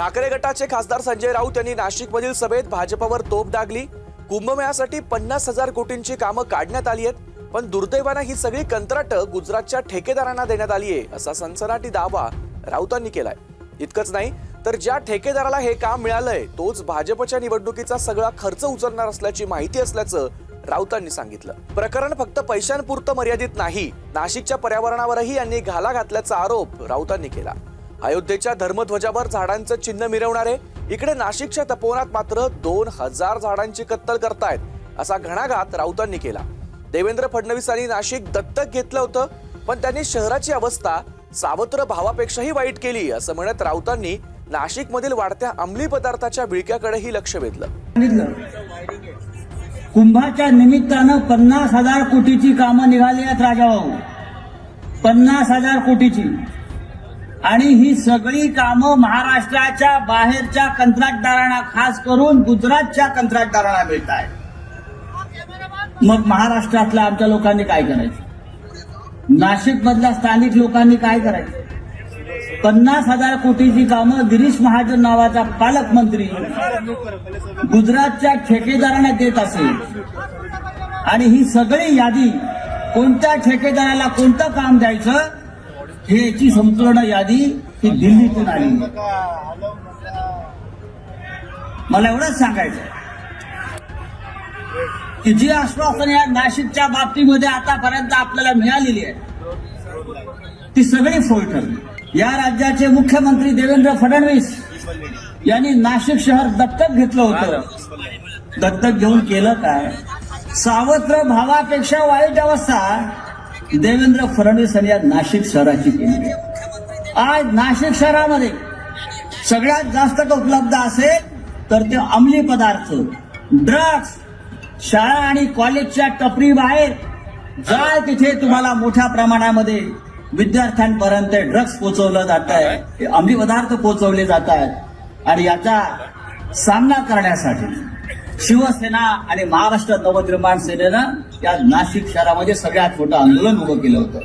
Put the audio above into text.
ठाकरे गटाचे खासदार संजय राऊत यांनी नाशिकमधील सभेत भाजपवर तोफ डागली। कुंभमेळ्यासाठी 50,000 कोटींची कामं काढण्यात आली आहेत, पण दुर्दैवाने ही सगळी कंत्राटं गुजरातच्या ठेकेदारांना देण्यात आली आहे, असा सनसनाटी दावा राऊतांनी केलाय। इतकंच नाही तर ज्या ठेकेदाराला हे काम मिळालंय तोच भाजपच्या निवडणुकीचा सगळा खर्च उचलणार असल्याची माहिती असल्याचं राऊतांनी सांगितलं। प्रकरण फक्त पैशांपुरतं मर्यादित नाही, नाशिकच्या पर्यावरणावरही यांनी घाला घातल्याचा आरोप राऊतांनी केला। अयोध्येच्या धर्मध्वजावर झाडांचं चिन्ह मिरवणारे इकडे नाशिकच्या तपोवनात मात्र 2000 झाडांची कत्तल करतायत, असा घणाघात राऊतांनी केला। देवेंद्र फडणवीसांनी नाशिक दत्तक घेतलं होतं, पण त्यांनी शहराची अवस्था सावत्र भावापेक्षाही वाईट केली, असं म्हणत राऊतांनी नाशिकमधील वाढत्या अंमली पदार्थाच्या विळक्याकडेही लक्ष वेधलं। कुंभाच्या निमित्तानं 50,000 कोटीची कामं निघाली आहेत राजाभाऊ, 50,000 कोटीची। आणि ही सगळी कामं महाराष्ट्राच्या बाहेरच्या कंत्राटदारांना, खास करून गुजरातच्या कंत्राटदारांना मिळत आहेत। मग महाराष्ट्रातल्या आमच्या लोकांनी काय करायचं? नाशिक मधल्या स्थानिक लोकांनी काय करायचं? 50,000 कोटीची कामं गिरीश महाजन नावाचा पालकमंत्री गुजरातच्या ठेकेदारांना देत असेल, आणि ही सगळी यादी कोणत्या ठेकेदाराला कोणतं काम द्यायचं याची संपूर्ण यादी ही दिल्लीतून आली। मला एवढंच सांगायचं की जी आश्वासन या नाशिकच्या बाबतीमध्ये आतापर्यंत आपल्याला मिळालेली आहे ती सगळी फोल ठरली। या राज्याचे मुख्यमंत्री देवेंद्र फडणवीस यांनी नाशिक शहर दत्तक घेतलं होतं। दत्तक घेऊन केलं काय? सावत्र भावापेक्षा वाईट अवस्था देवेंद्र फडणवीस यांनी आज नाशिक शहराची केली। आज नाशिक शहरामध्ये सगळ्यात जास्त उपलब्ध असेल तर ते अंमली पदार्थ, ड्रग्ज। शाळा आणि कॉलेजच्या टपरी बाहेर जाय तिथे तुम्हाला मोठ्या प्रमाणामध्ये विद्यार्थ्यांपर्यंत ड्रग्ज पोहोचवलं जात आहे, अंमली पदार्थ पोहोचवले जात आहेत। आणि याचा सामना करण्यासाठी शिवसेना आणि महाराष्ट्र नवनिर्माण सेनेनं या नाशिक शहरामध्ये सगळ्यात मोठं आंदोलन उभं केलं होतं।